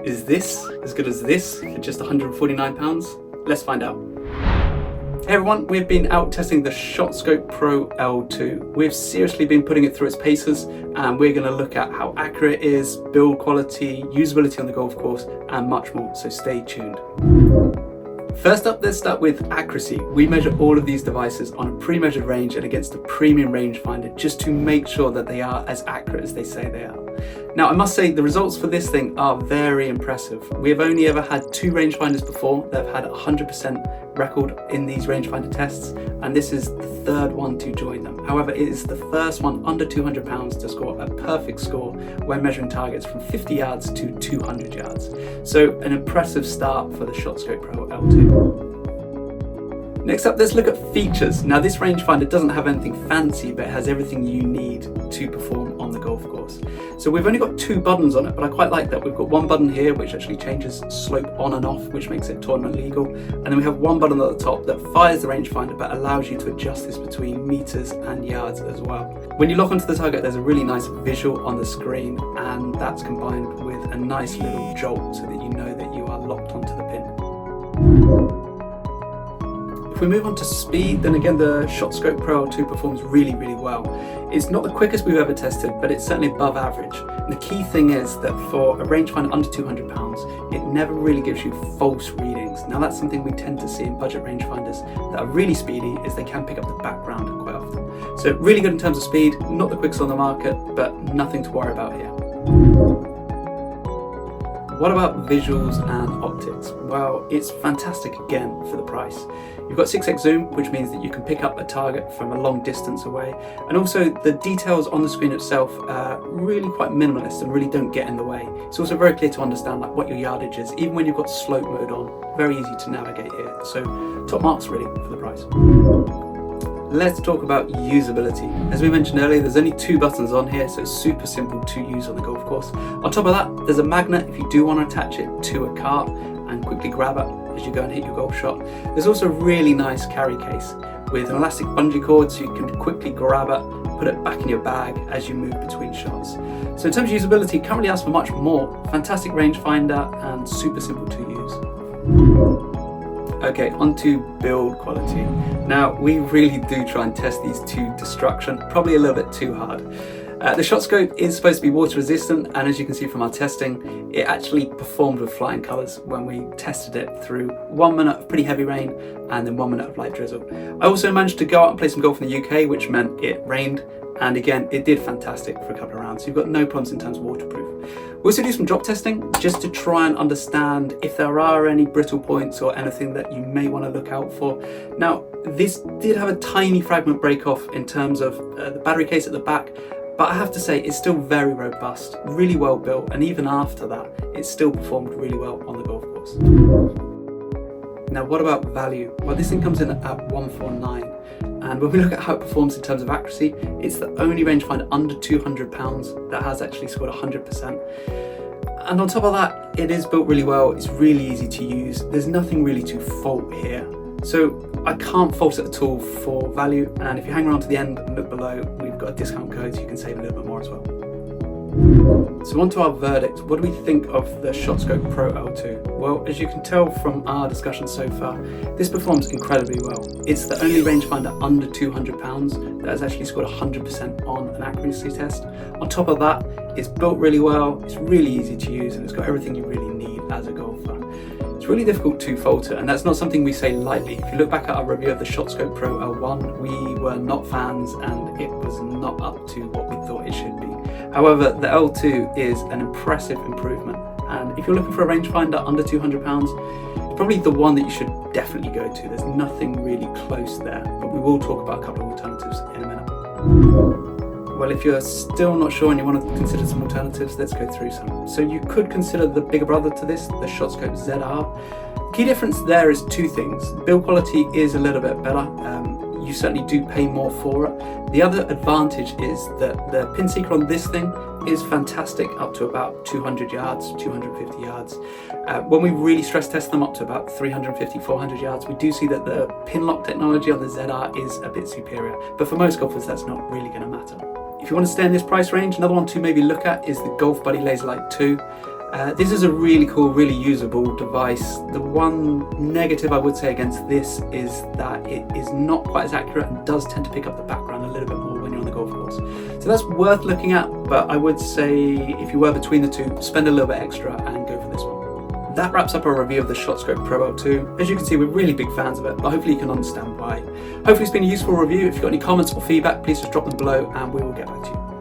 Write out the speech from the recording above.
Is this as good as this for just £149? Let's find out. Hey everyone, we've been out testing the ShotScope Pro L2. We've seriously been putting it through its paces, and we're going to look at how accurate it is, build quality, usability on the golf course, and much more, so stay tuned. First up, let's start with accuracy. We measure all of these devices on a pre-measured range and against a premium rangefinder just to make sure that they are as accurate as they say they are. Now, I must say the results for this thing are very impressive. We have only ever had 2 rangefinders before that have had 100% record in these rangefinder tests, and this is the 3rd one to join them. However, it is the first one under £200 to score a perfect score when measuring targets from 50 yards to 200 yards. So an impressive start for the ShotScope Pro L2. Next up, let's look at features. Now, this rangefinder doesn't have anything fancy, but it has everything you need to perform on the golf course. So we've only got 2 buttons on it, but I quite like that. We've got 1 button here, which actually changes slope on and off, which makes it tournament legal. And then we have 1 button at the top that fires the rangefinder, but allows you to adjust this between meters and yards as well. When you lock onto the target, there's a really nice visual on the screen, and that's combined with a nice little jolt so that you know that you are locked onto the pin. If we move on to speed, then again the ShotScope Pro L2 performs really well. It's not the quickest we've ever tested, but it's certainly above average. And the key thing is that for a rangefinder under £200, it never really gives you false readings. Now, that's something we tend to see in budget rangefinders that are really speedy, is they can pick up the background quite often. So really good in terms of speed, not the quickest on the market, but nothing to worry about here. What about visuals and optics? Well, it's fantastic again for the price. You've got 6x zoom, which means that you can pick up a target from a long distance away. And also the details on the screen itself are really quite minimalist and really don't get in the way. It's also very clear to understand like what your yardage is, even when you've got slope mode on. Very easy to navigate here. So top marks really for the price. Let's talk about usability. As we mentioned earlier, there's only 2 buttons on here, so it's super simple to use on the golf course. On top of that, there's a magnet if you do want to attach it to a cart and quickly grab it as you go and hit your golf shot. There's also a really nice carry case with an elastic bungee cord so you can quickly grab it, put it back in your bag as you move between shots. So in terms of usability, can't really ask for much more. Fantastic rangefinder and super simple to use. Okay, on to build quality. Now, we really do try and test these to destruction, probably a little bit too hard. The ShotScope is supposed to be water resistant, and as you can see from our testing, it actually performed with flying colours when we tested it through 1 minute of pretty heavy rain and then 1 minute of light drizzle. I also managed to go out and play some golf in the UK, which meant it rained, and again, it did fantastic for a couple of rounds. So you've got no problems in terms of waterproof. We also do some drop testing just to try and understand if there are any brittle points or anything that you may want to look out for. Now, this did have a tiny fragment break off in terms of the battery case at the back, but I have to say it's still very robust, really well built, and even after that, it still performed really well on the golf course. Now, what about value? Well, this thing comes in at $149. And when we look at how it performs in terms of accuracy, it's the only rangefinder under £200 that has actually scored 100%. And on top of that, it is built really well. It's really easy to use. There's nothing really to fault here. So I can't fault it at all for value. And if you hang around to the end and look below, we've got a discount code so you can save a little bit more as well. So on to our verdict. What do we think of the ShotScope Pro L2? Well, as you can tell from our discussion so far, this performs incredibly well. It's the only rangefinder under £200 that has actually scored 100% on an accuracy test. On top of that, it's built really well, it's really easy to use, and it's got everything you really need as a golfer. It's really difficult to fault it, and that's not something we say lightly. If you look back at our review of the ShotScope Pro L1, we were not fans and it was not up to what we thought it should be. However, the L2 is an impressive improvement, and if you're looking for a rangefinder under £200, it's probably the one that you should definitely go to. There's nothing really close there, but we will talk about a couple of alternatives in a minute. Well, if you're still not sure and you want to consider some alternatives, let's go through some. So you could consider the bigger brother to this, the ShotScope ZR. Key difference there is 2 things. Build quality is a little bit better. You certainly do pay more for it. The other advantage is that the pin seeker on this thing is fantastic up to about 200 yards, 250 yards. When we really stress test them up to about 350, 400 yards, we do see that the pin lock technology on the ZR is a bit superior. But for most golfers, that's not really going to matter. If you want to stay in this price range, another one to maybe look at is the GolfBuddy Laser Lite 2. This is a really cool, really usable device. The one negative I would say against this is that it is not quite as accurate and does tend to pick up the background a little bit more when you're on the golf course. So that's worth looking at, but I would say if you were between the two, spend a little bit extra and go for this one. That wraps up our review of the ShotScope Pro L2. As you can see, we're really big fans of it, but hopefully you can understand why. Hopefully it's been a useful review. If you've got any comments or feedback, please just drop them below and we will get back to you.